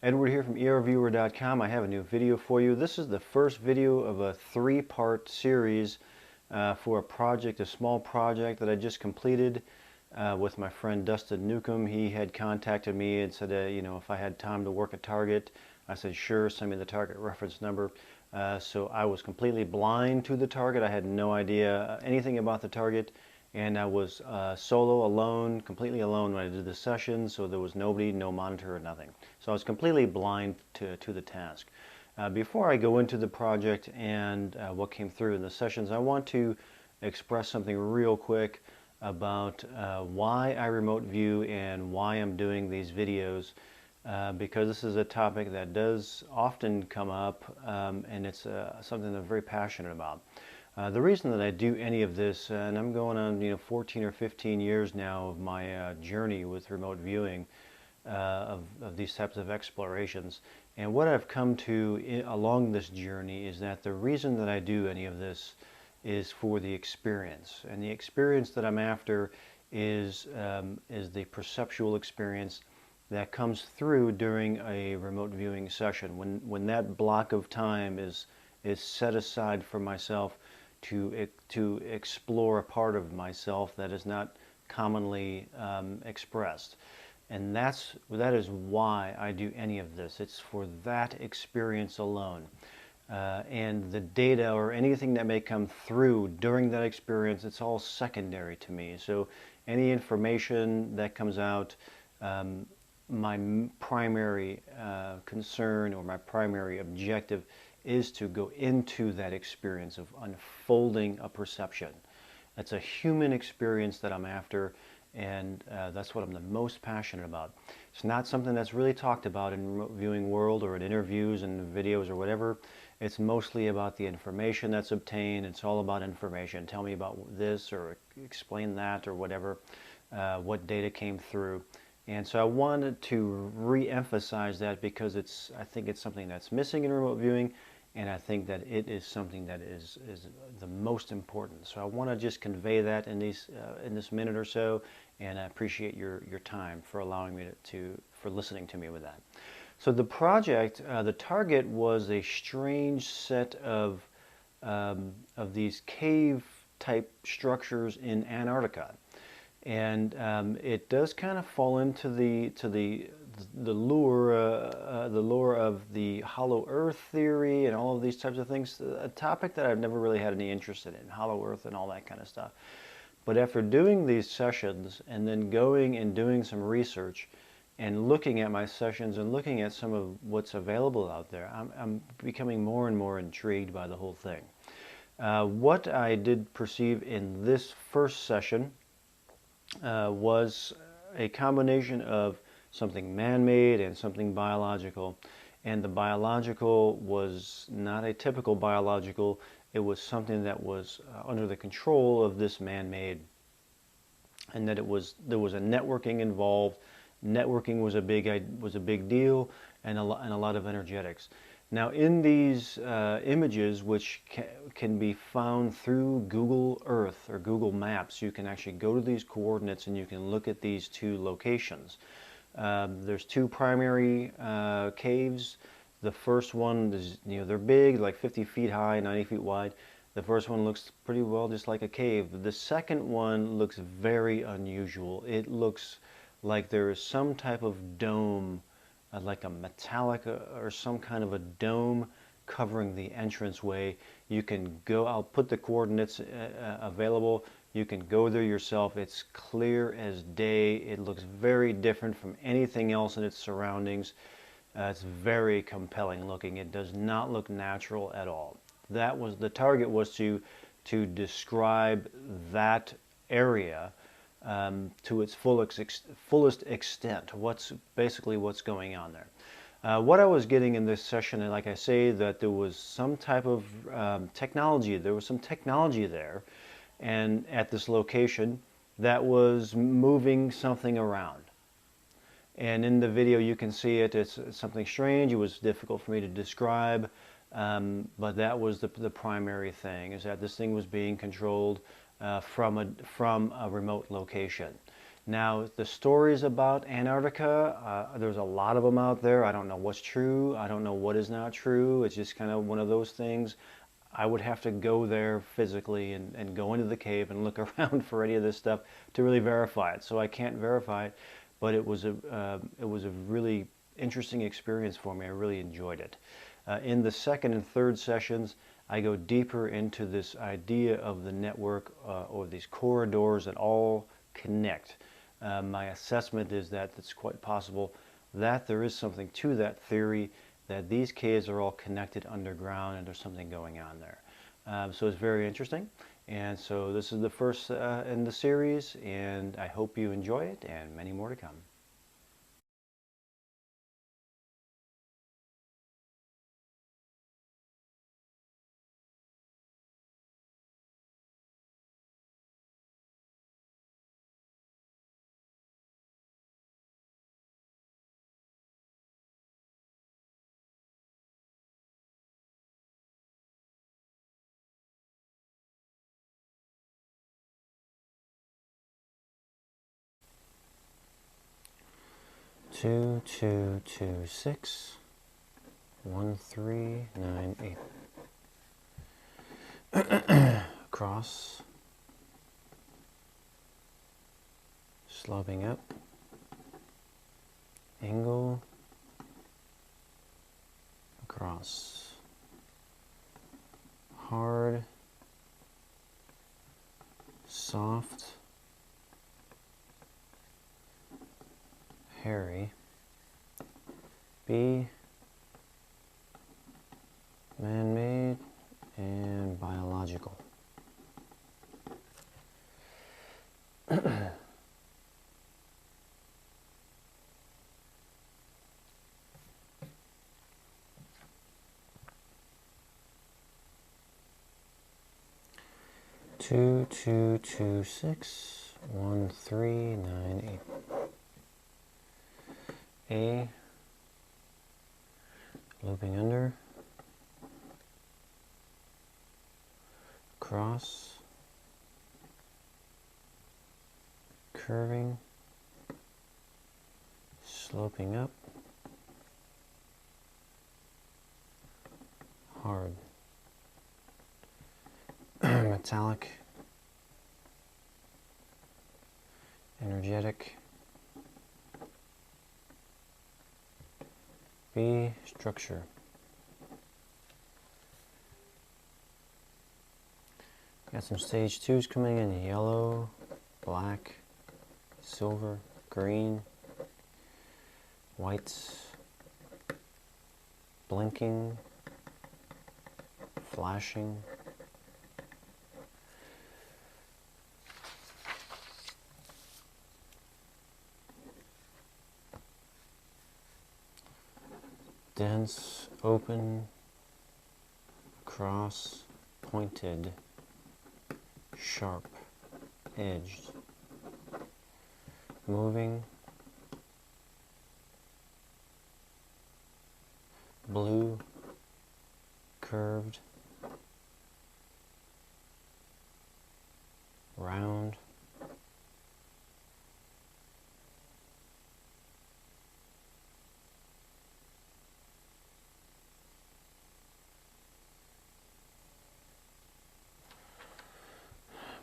Edward here from erviewer.com. I have a new video for you. This is the first video of a three-part series for a small project that I just completed with my friend Dustin Newcomb. He had contacted me and said, if I had time to work a target. I said, sure, send me the target reference number. So I was completely blind to the target. I had no idea anything about the target. And I was solo, alone, completely alone when I did the session, so there was nobody, no monitor, or nothing. So I was completely blind to the task. Before I go into the project and what came through in the sessions, I want to express something real quick about why I remote view and why I'm doing these videos, because this is a topic that does often come up, and it's something that I'm very passionate about. The reason that I do any of this, and I'm going on 14 or 15 years now of my journey with remote viewing of these types of explorations, and what I've come to along this journey is that the reason that I do any of this is for the experience, and the experience that I'm after is the perceptual experience that comes through during a remote viewing session. When that block of time is set aside for myself to explore a part of myself that is not commonly expressed. And that is why I do any of this. It's for that experience alone. And the data or anything that may come through during that experience, it's all secondary to me. So any information that comes out, my primary concern or my primary objective is to go into that experience of unfolding a perception. It's a human experience that I'm after, and that's what I'm the most passionate about. It's not something that's really talked about in remote viewing world or in interviews and videos or whatever. It's mostly about the information that's obtained. It's all about information. Tell me about this or explain that or whatever, what data came through. And so I wanted to re-emphasize that because I think it's something that's missing in remote viewing, and I think that it is something that is the most important. So I want to just convey that in this minute or so, and I appreciate your time for allowing me for listening to me with that. So the project, the target was a strange set of these cave-type structures in Antarctica. And it does kind of fall into the lure of the hollow earth theory and all of these types of things, a topic that I've never really had any interest in, hollow earth and all that kind of stuff. But after doing these sessions and then going and doing some research and looking at my sessions and looking at some of what's available out there, I'm becoming more and more intrigued by the whole thing. What I did perceive in this first session was a combination of something man-made and something biological. And the biological was not a typical biological. It was something that was under the control of this man-made, and that there was a networking involved. Networking was a big deal, and a lot of energetics. Now, in these images, which can be found through Google Earth or Google Maps, you can actually go to these coordinates and you can look at these two locations. There's two primary caves. The first one is, they're big, like 50 feet high, 90 feet wide. The first one looks pretty well just like a cave. The second one looks very unusual. It looks like there is some type of dome, like a metallic or some kind of a dome covering the entranceway. You can go, I'll put the coordinates available. You can go there yourself. It's clear as day. It looks very different from anything else in its surroundings. It's very compelling looking. It does not look natural at all. That was the target, was to describe that area to its fullest extent. Basically what's going on there. What I was getting in this session, and like I say, that there was some type of technology. There was some technology there, and at this location that was moving something around. And in the video you can see it. It's something strange. It was difficult for me to describe, but that was the primary thing, is that this thing was being controlled from a remote location. Now, the stories about Antarctica, there's a lot of them out there. I don't know what's true. I don't know what is not true. It's just kind of one of those things. I would have to go there physically and go into the cave and look around for any of this stuff to really verify it. So I can't verify it, but it was a really interesting experience for me. I really enjoyed it. In the second and third sessions, I go deeper into this idea of the network or these corridors that all connect. My assessment is that it's quite possible that there is something to that theory, that these caves are all connected underground and there's something going on there. So it's very interesting. And so this is the first in the series, and I hope you enjoy it, and many more to come. Two, two, two, 6, 1, 3, 9, 8. Across, sloping up, angle, across, hard, soft, hairy, B, man-made, and biological. Two, two, two, 6, 1, 3, 9, 8. A, looping under, cross, curving, sloping up, hard, metallic, energetic, B, structure. Got some stage 2s coming in: yellow, black, silver, green, whites, blinking, flashing, dense, open, cross, pointed, sharp, edged, moving, blue, curved, round,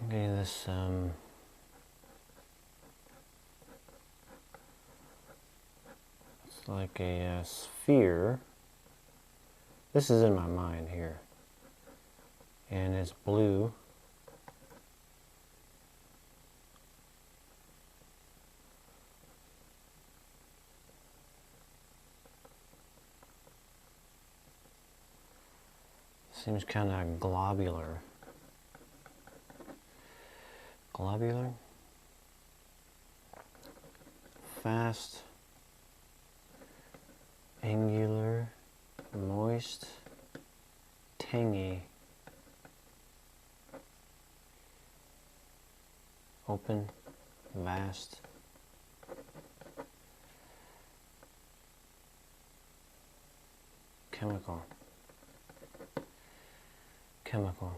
I'm getting this it's like a sphere. This is in my mind here, and it's blue. Seems kind of globular. Globular, fast, angular, moist, tangy, open, vast, chemical, chemical,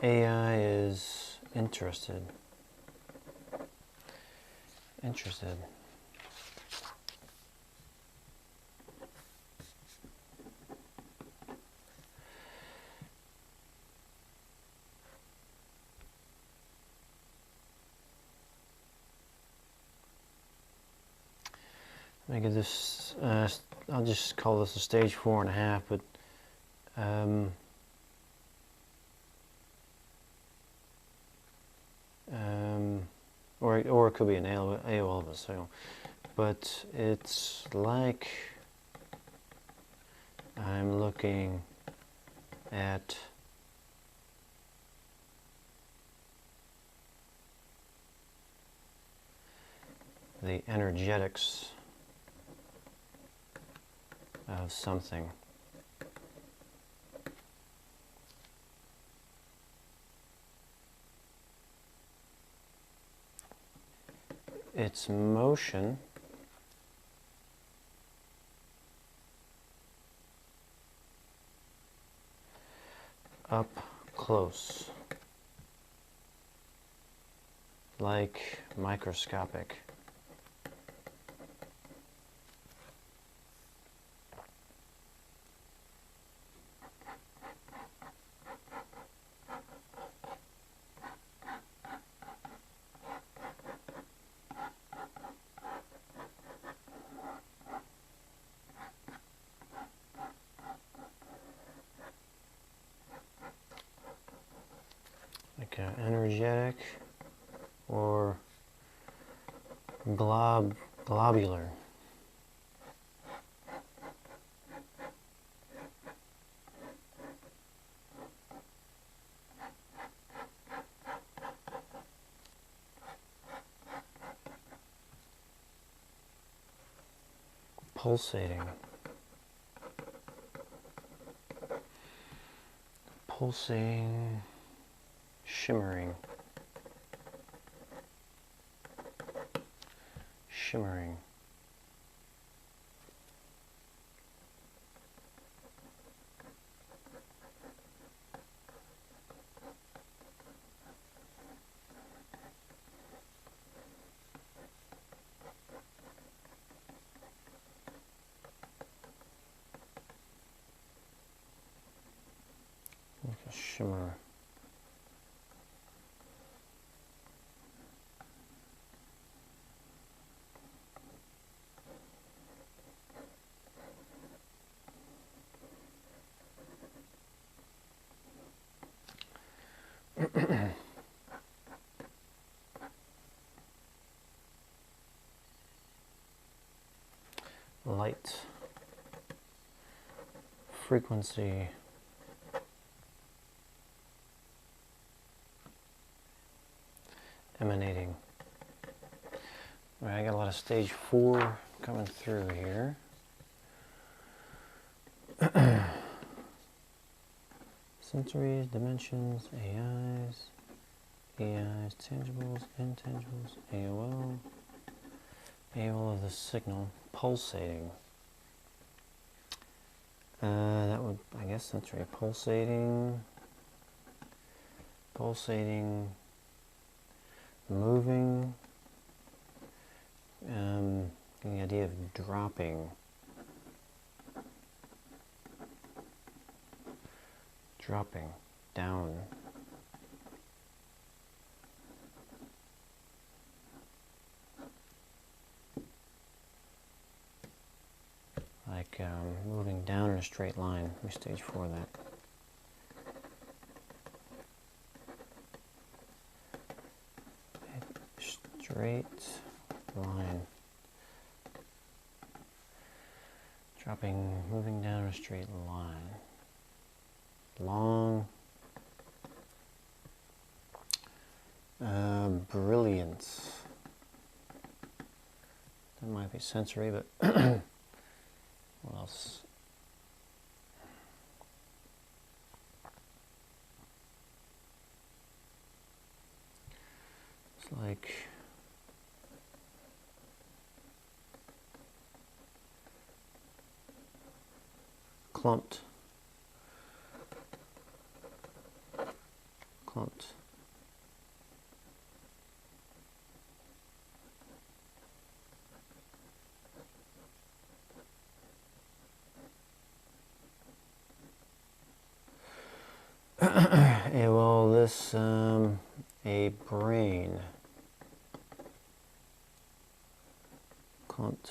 AI is interested. Interested. Let me give this, I'll just call this a stage 4.5, but or it could be an AOL of a signal, but it's like I'm looking at the energetics of something. Its motion up close, like microscopic. Like energetic or globular. Pulsating. Pulsating. Shimmering. Shimmering. Like a shimmer. Light. Frequency. Emanating. All right, I got a lot of stage 4 coming through here. Sensories, dimensions, AIs, tangibles, intangibles, AOL of the signal, pulsating. That would, I guess, sensory, pulsating, moving, getting the idea of dropping. Dropping down. Like moving down in a straight line. Let me stage 4 that. Straight line. Dropping, moving down a straight line. Long. Brilliance. That might be sensory, but what else? It's like clumped. this a brain. Clumped.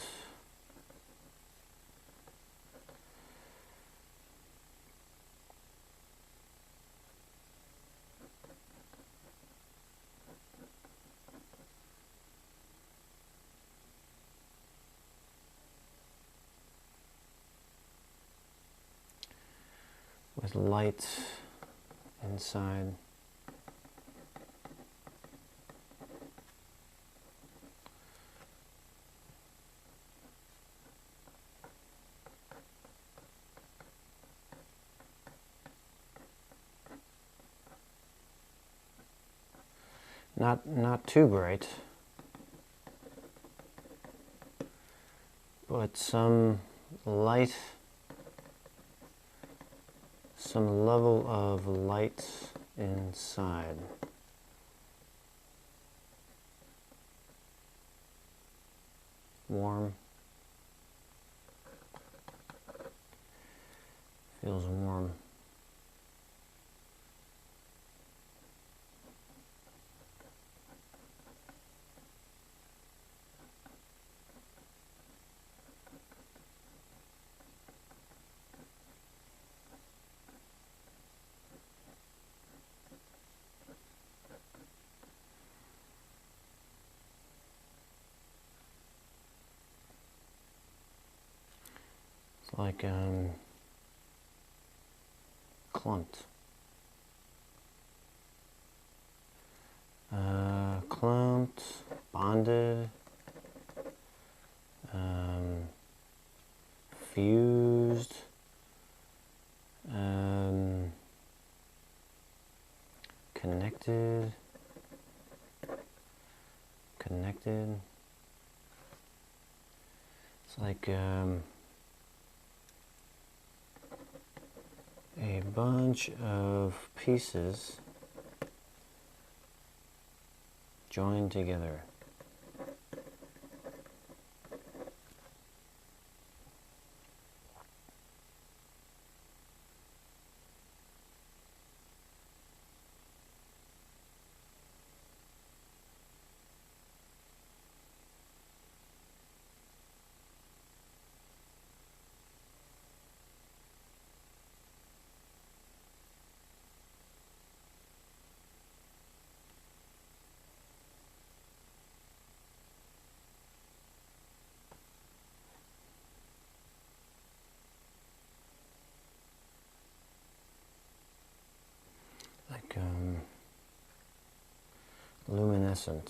With light inside. Not too bright, but some light, some level of light inside. Warm. Feels warm. It's like clumped. Clumped, bonded, fused, connected, It's like a bunch of pieces joined together. Like luminescent.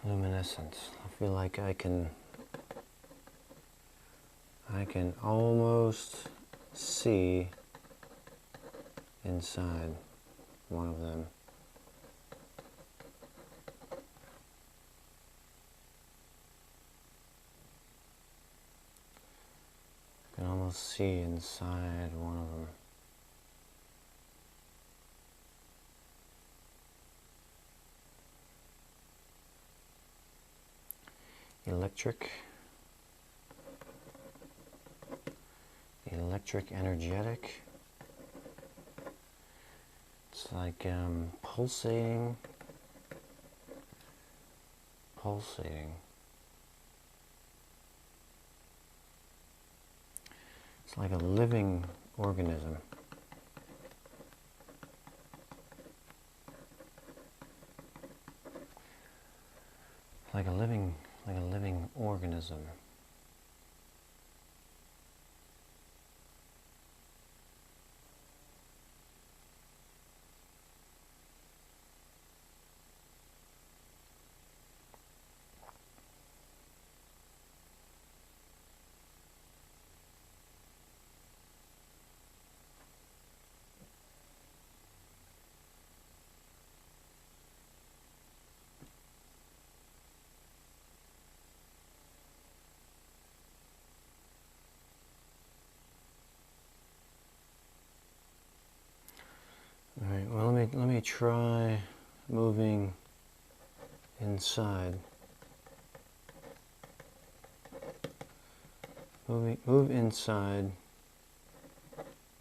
I feel like I can almost see inside one of them. I can almost see inside one of them. Electric, energetic. It's like pulsating. It's like a living organism. Like a living organism. All right, well, let me try moving inside. Move inside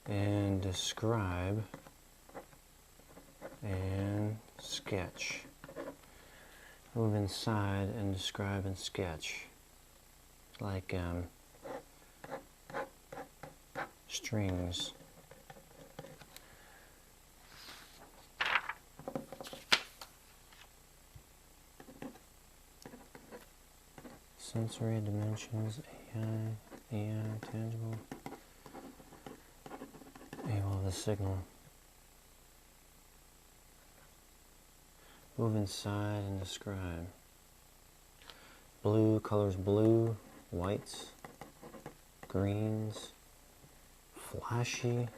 and describe and sketch. Move inside and describe and sketch. Like strings. Sensory dimensions, AI, tangible. Well, the signal. Move inside and describe. Blue, colors blue, whites, greens, flashy.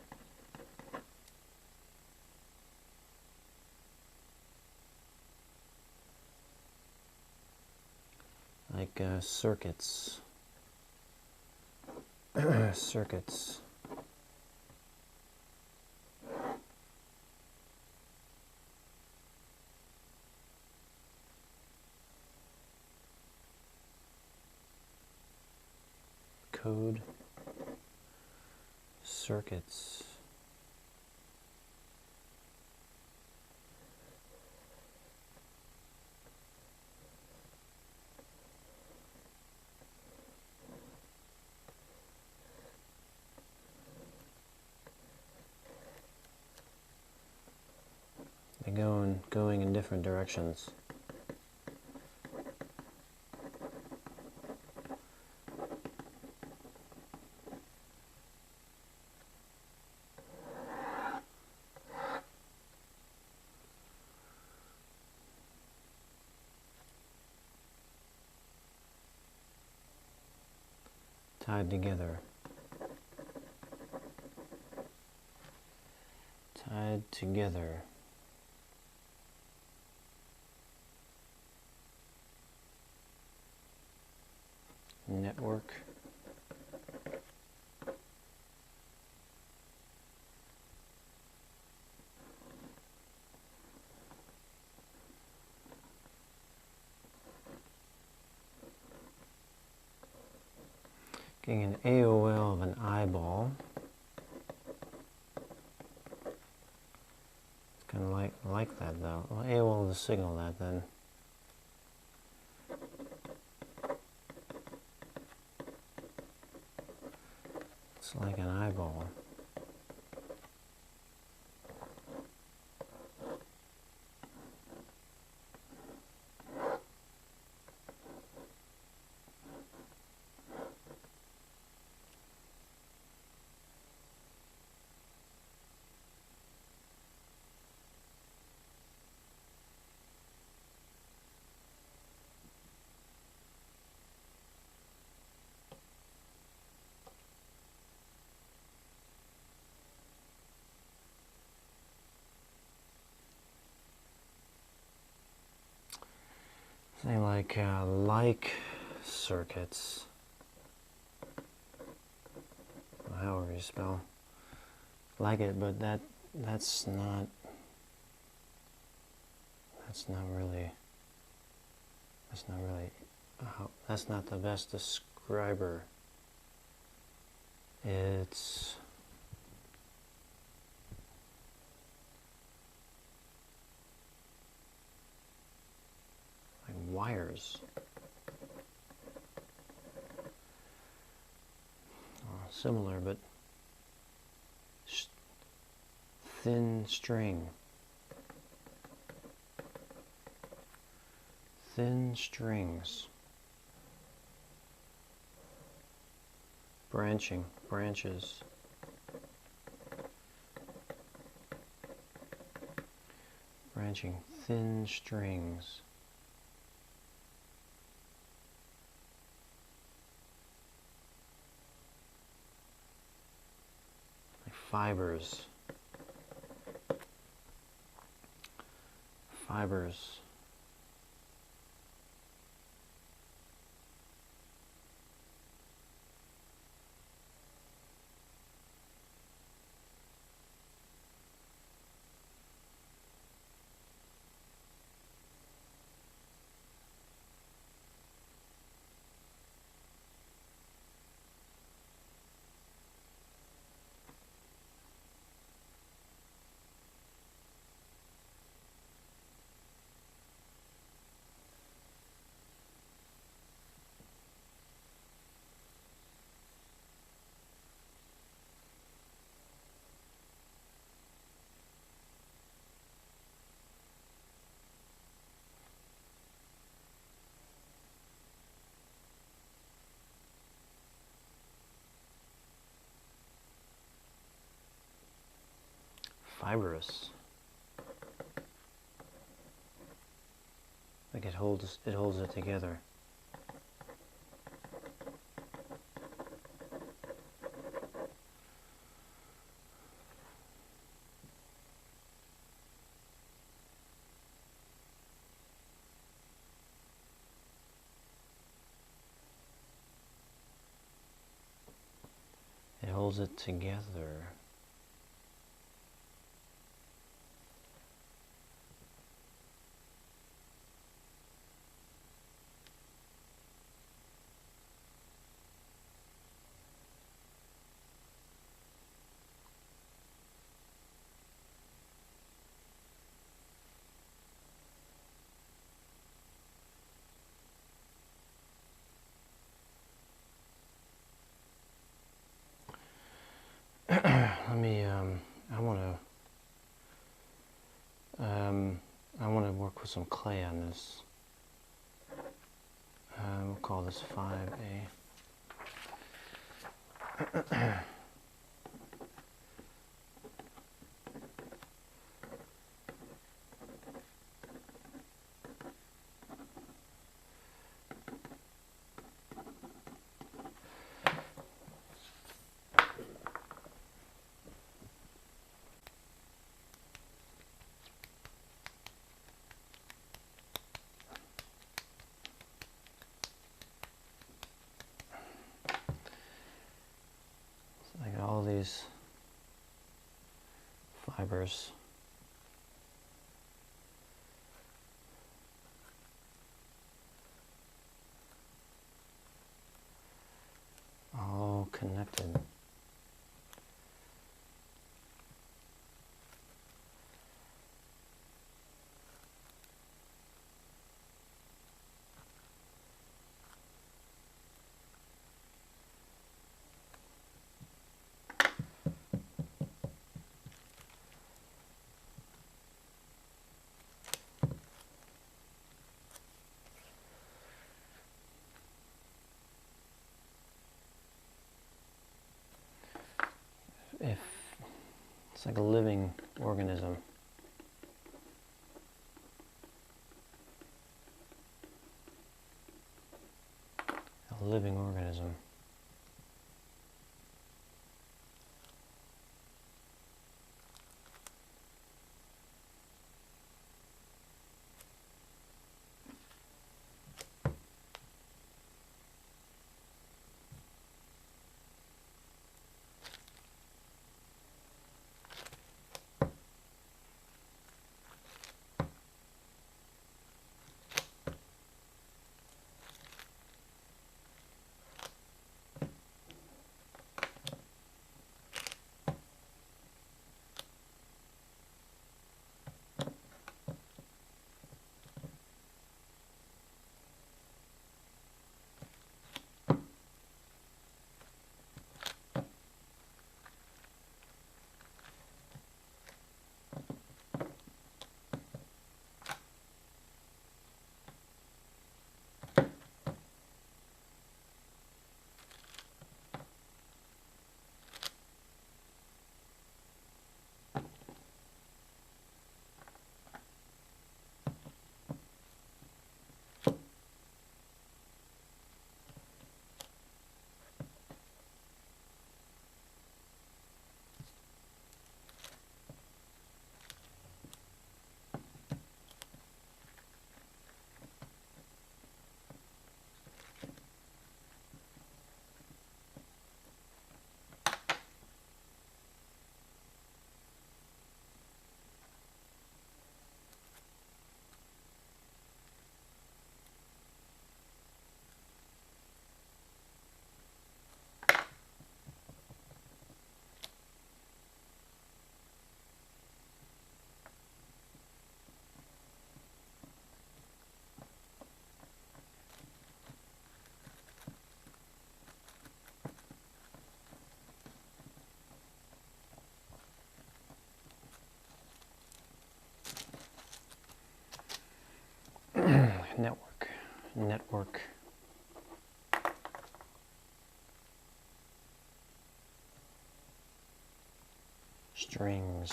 Like circuits. Circuits. Code. Circuits. They're going in different directions. Tied together. Tied together. Network. Getting an AOL of an eyeball. It's kind of like that though. Well, AOL is a signal that then. It's like an eyeball. Say like circuits, however you spell like it, but that's not really that's not the best describer. It's wires. Similar, but thin string. Thin strings. Branching, branches. Branching, thin strings. Fibers. Fibers. fibrous. Like it holds it together. It holds it together. Let me, I want to work with some clay on this. We'll call this 5A. I got all these fibers. All connected. If it's like a living organism. A living organism. Network. Strings.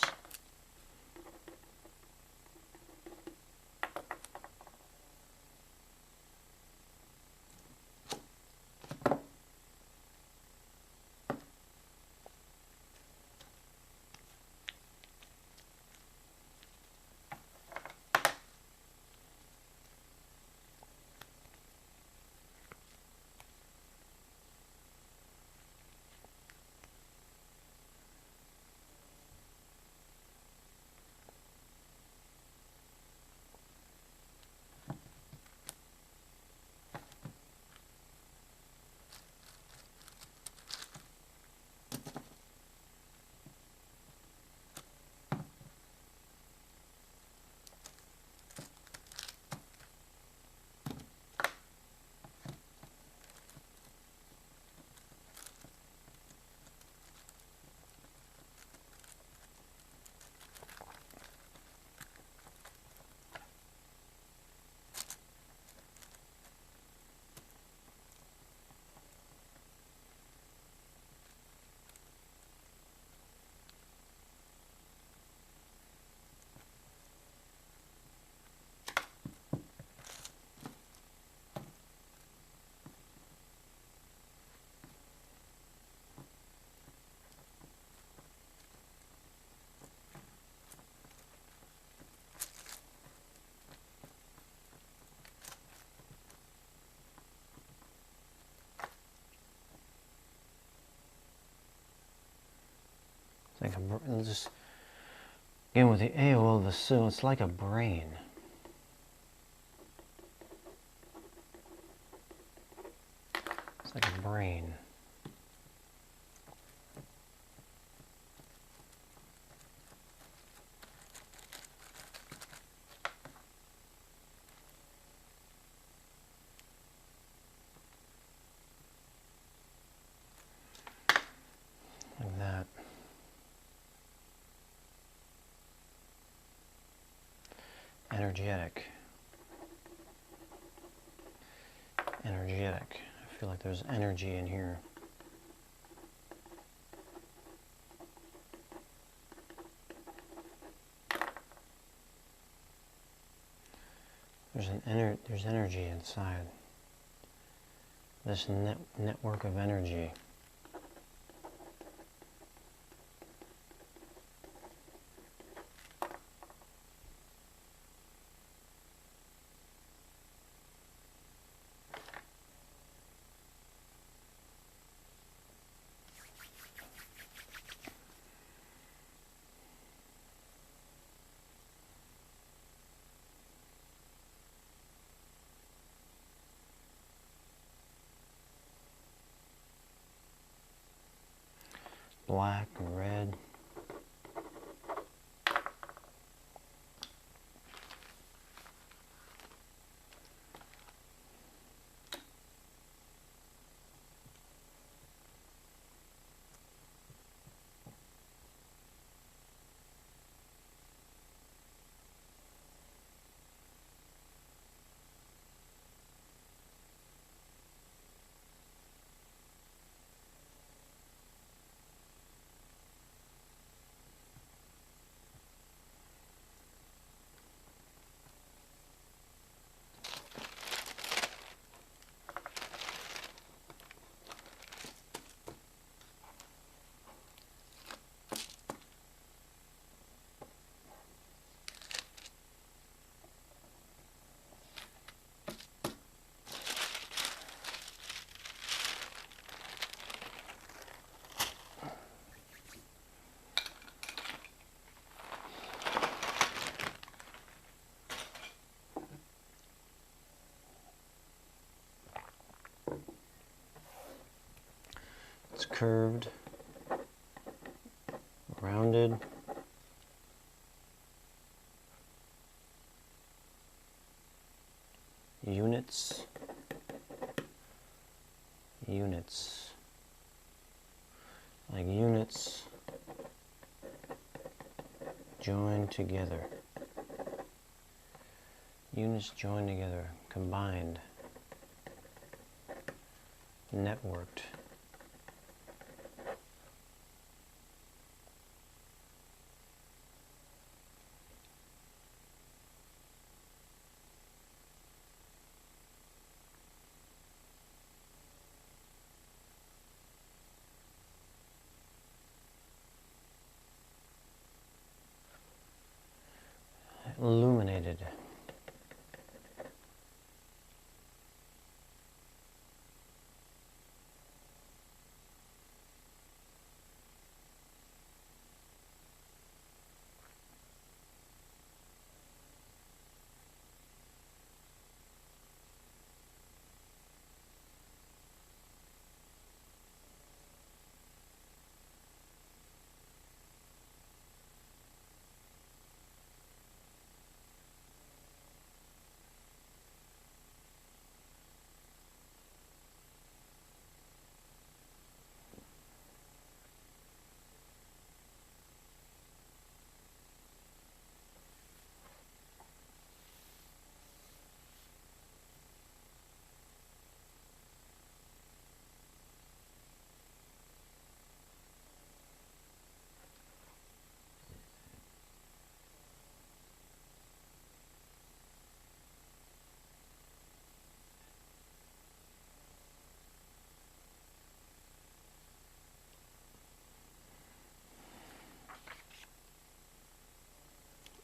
like just again with the AOL of the seal, it's like a brain. It's like a brain. Like that. Energetic. Energetic. I feel like there's energy in here. There's energy inside. This network of energy. Black and red. It's curved, rounded, units, like units joined together, combined, networked. Illuminated.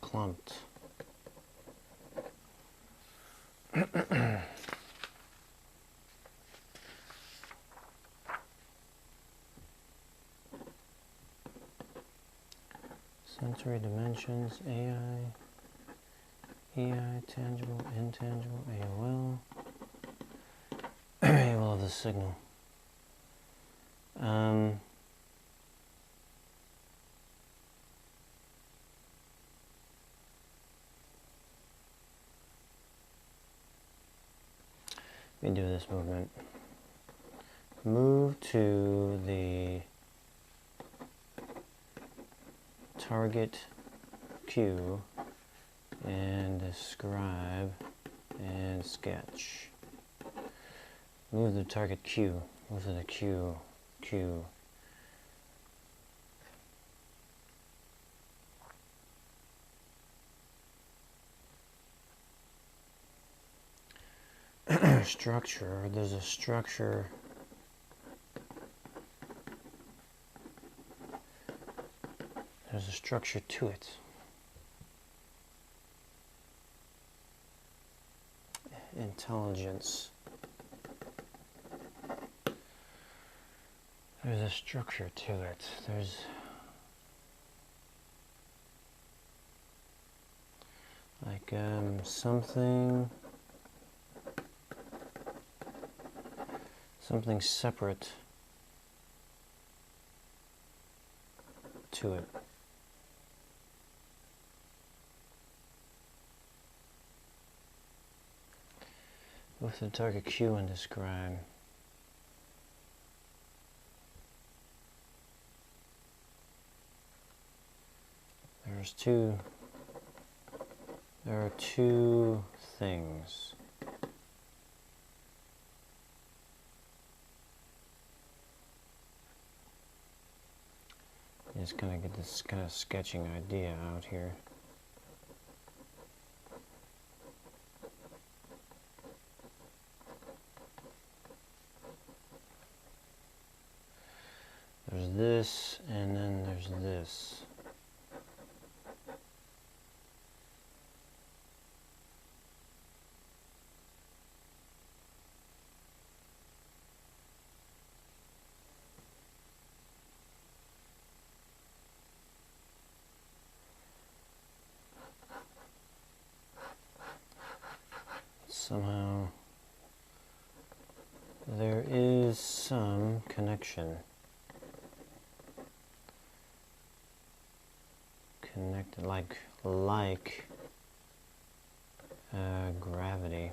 Clumped. Three dimensions, AI, EI, tangible, intangible, AOL. AOL of the signal. Let me do this movement. Move to the target Q and describe and sketch. Move the target Q. Move to the Q. Q. Structure. There's a structure. There's a structure to it. Intelligence. There's a structure to it. There's like something separate to it. With the target Q and describe. There are two things. Just kind of get this kind of sketching idea out here. There's this, and then there's this. Somehow there is some connection. Connected like gravity.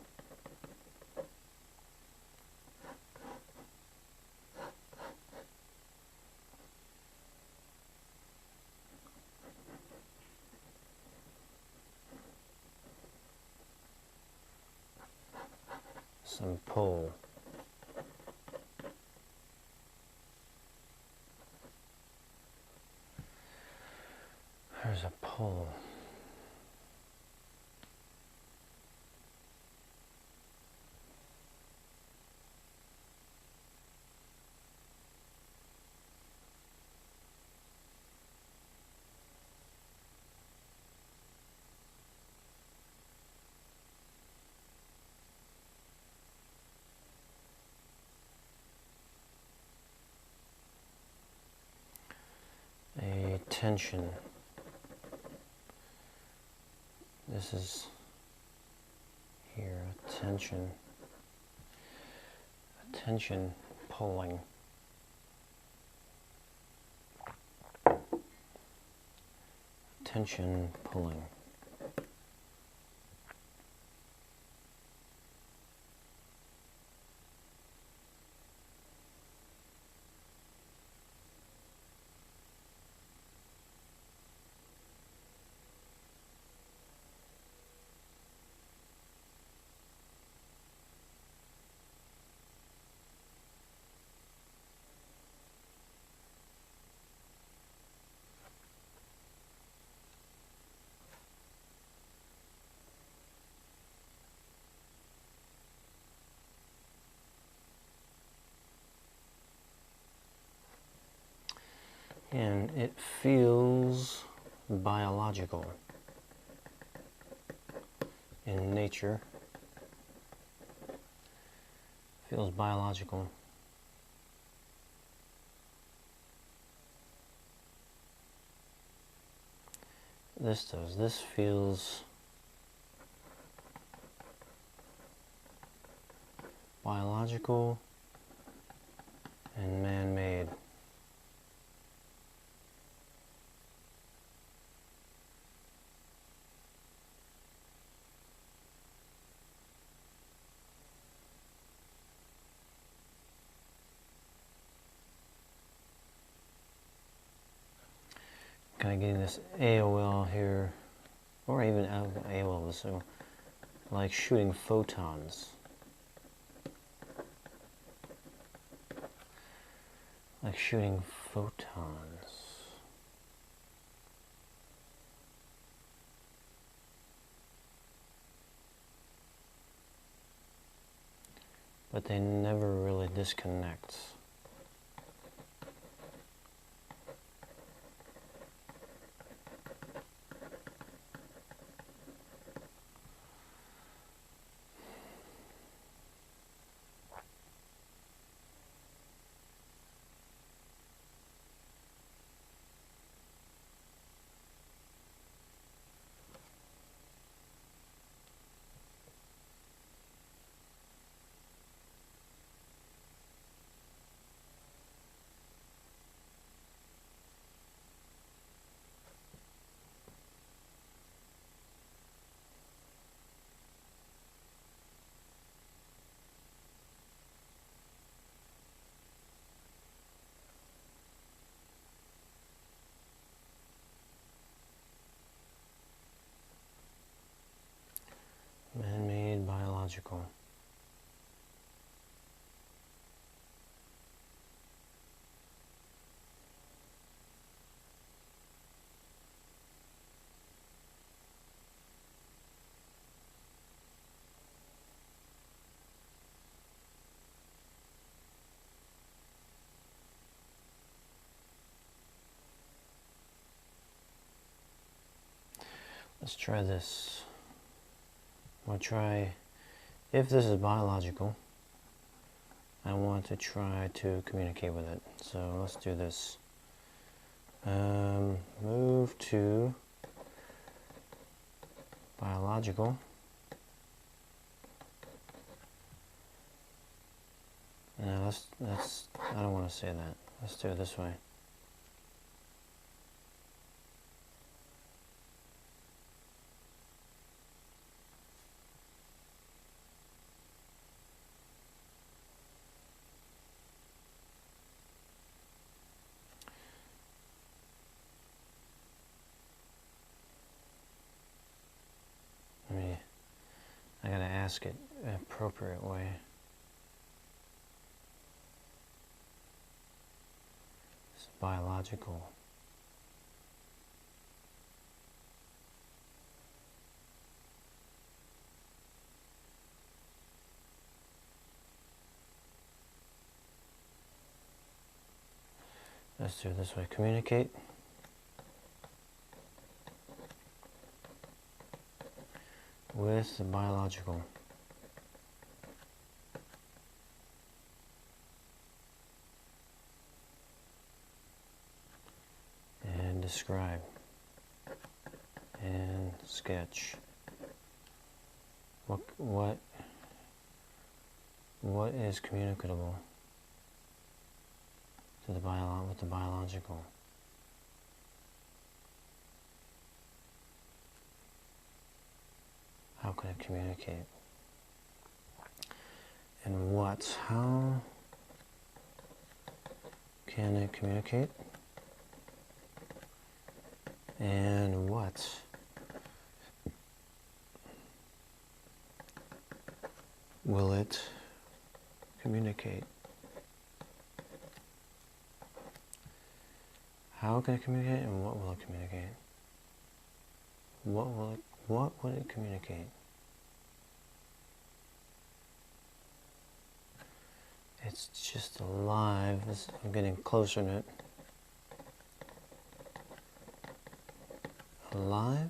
Some pull. There's a pull. A tension. This is here, tension pulling. Tension pulling. And it feels biological in nature. Feels biological. this does. This feels biological and man-made. Kind of getting this AOL here, or even AOL, so like shooting photons. Like shooting photons. But they never really disconnect. Man-made, biological. Let's try this. I'm going to try, if this is biological, I want to try to communicate with it. So let's do this. Move to biological. No, I don't want to say that. Let's do it this way. I gotta ask it an appropriate way. It's biological. Let's do it this way. Communicate. With the biological. And describe. And sketch. What is communicable to the with the biological? How can it communicate? And what? How can it communicate? And what will it communicate? How can it communicate, and what will it communicate? What would it communicate? It's just alive. I'm getting closer to it. Alive?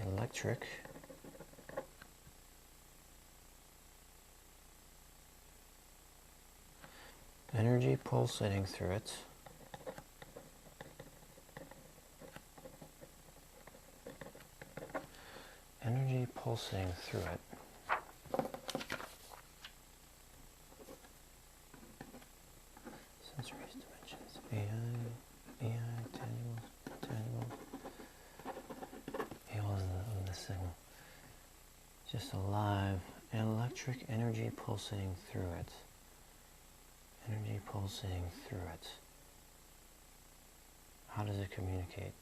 Electric. Energy pulsating through it. Energy pulsating through it. Sensories, dimensions, AI, tangibles, of the signal. Just alive, electric energy pulsating through it. Energy pulsating through it. How does it communicate?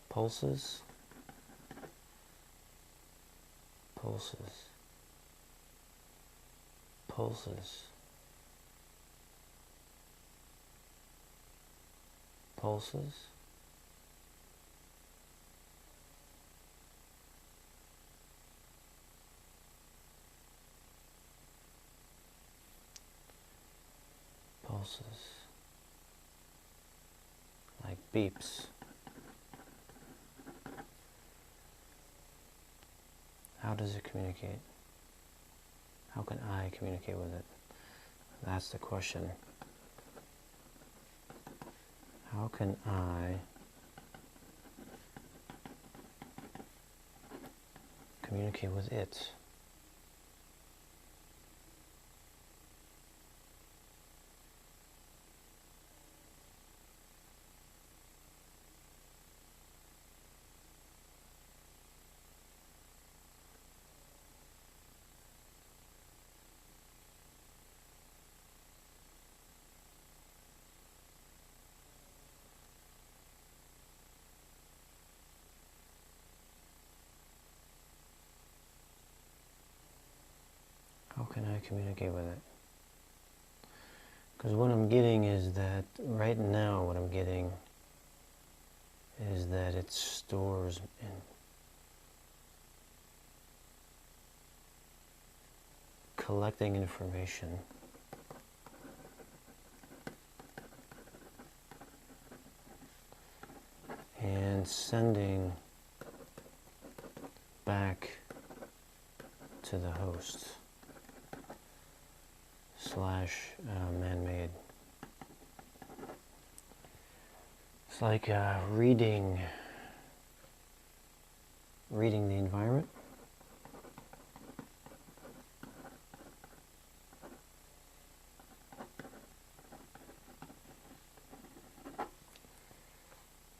Pulses. Pulses. Pulses. Pulses. Pulses. Like beeps. How does it communicate? How can I communicate with it? That's the question. How can I communicate with it? How can I communicate with it? Because what I'm getting is that right now what I'm getting is that it stores in collecting information and sending back to the host slash man-made. It's like reading the environment.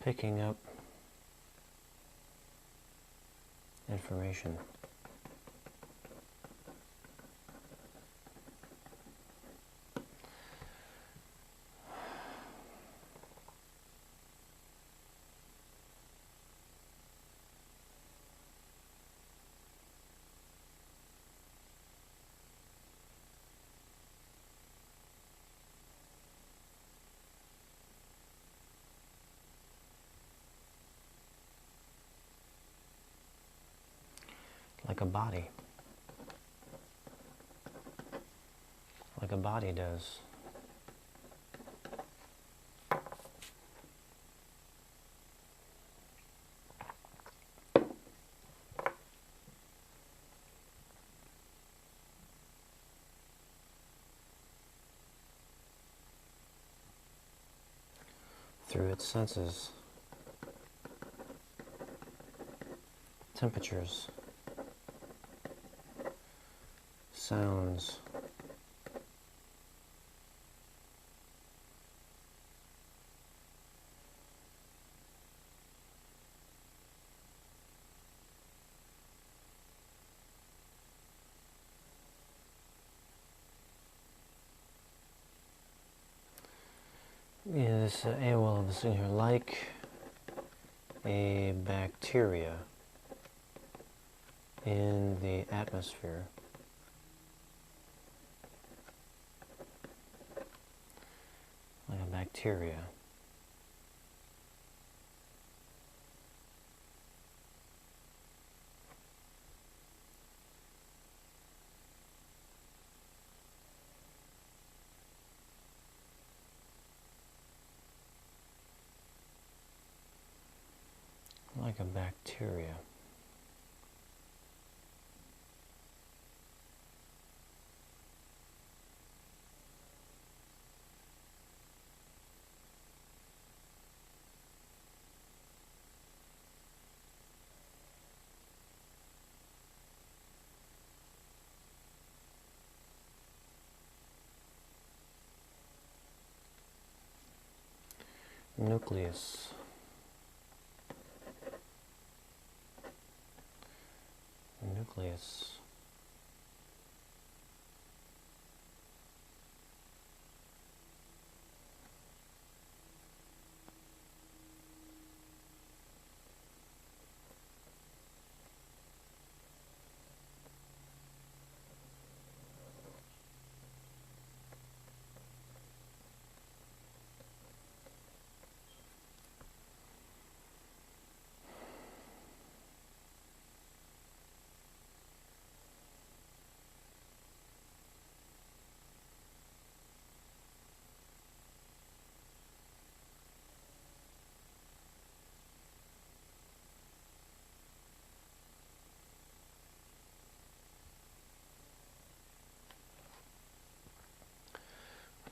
Picking up information. Like a body. Like a body does. Through its senses. Temperatures. Sounds. Yeah, this AOL is in here like a bacteria in the atmosphere. Like a bacteria. Like a bacteria. Nucleus. Nucleus.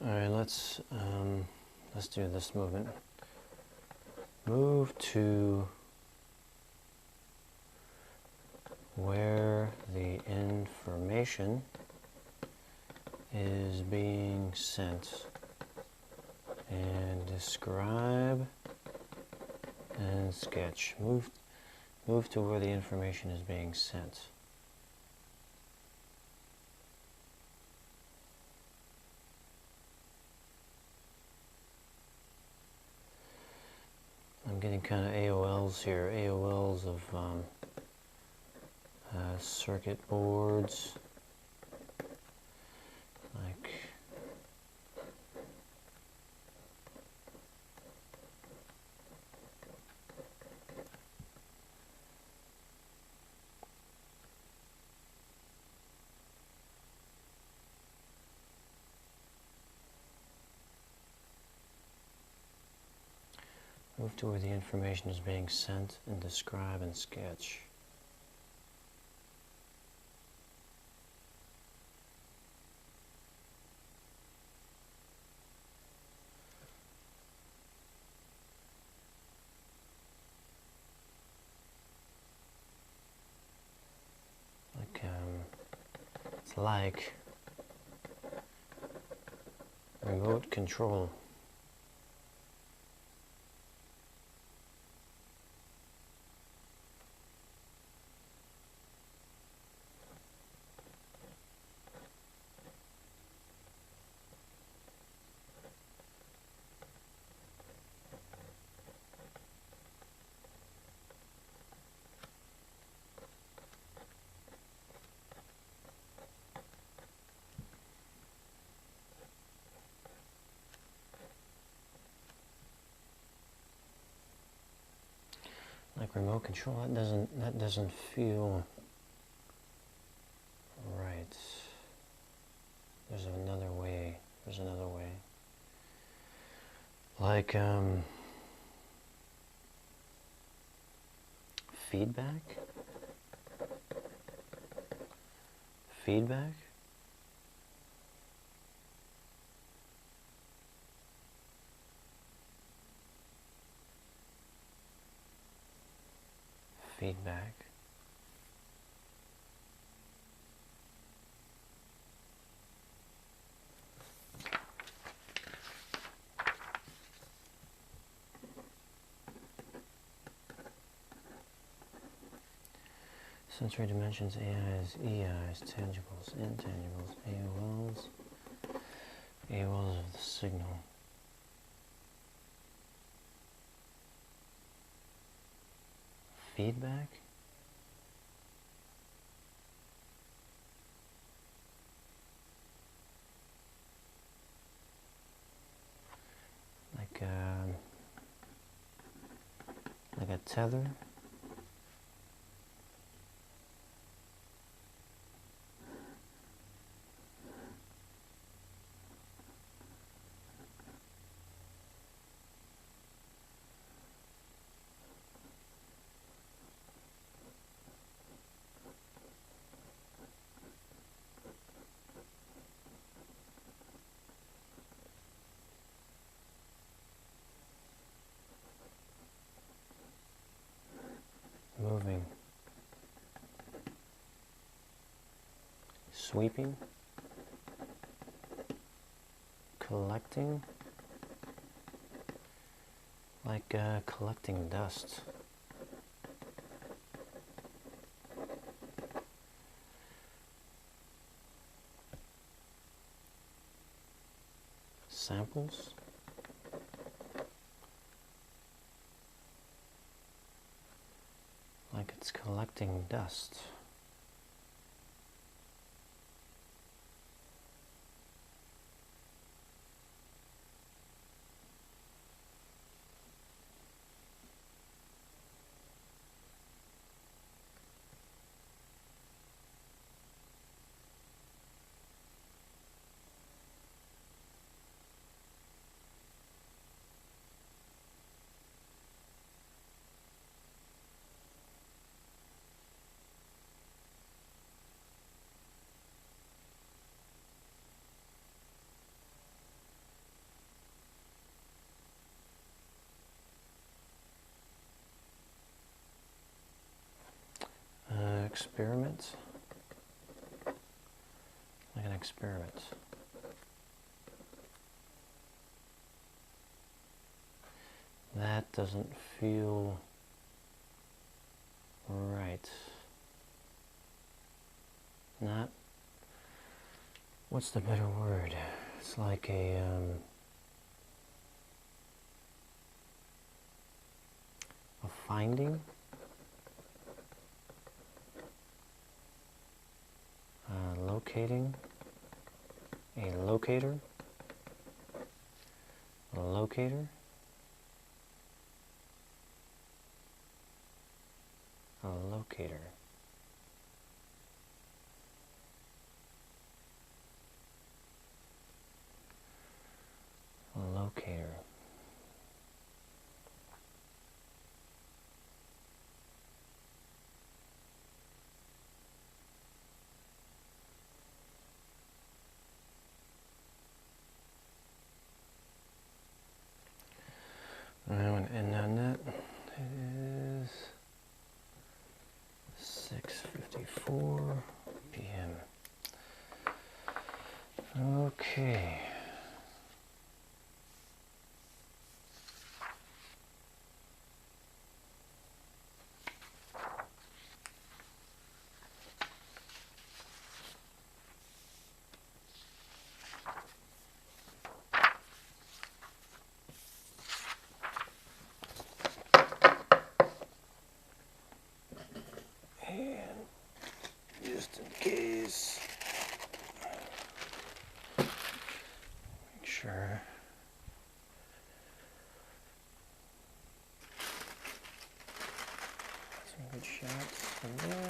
All right, let's do this movement. Move to where the information is being sent, and describe and sketch. Move to where the information is being sent. I'm getting kind of AOLs here, AOLs of circuit boards, like move to where the information is being sent and describe and sketch. It's like remote control. Like remote control, that doesn't feel right. There's another way. There's another way. Like feedback. Feedback. Feedback. Sensory dimensions, AIs, EIs, tangibles, intangibles, AOLs, AOLs of the signal. Feedback? Like a tether? Moving, sweeping, collecting, like collecting dust. Samples. Like it's collecting dust. Experiment. Like an experiment. That doesn't feel right. Not, what's the better word? It's like a finding. Locating. A locator. A locator. A locator. A locator. I want to end on that. It is 6:54 p.m. Okay. And just in case, make sure. Some good shots from there.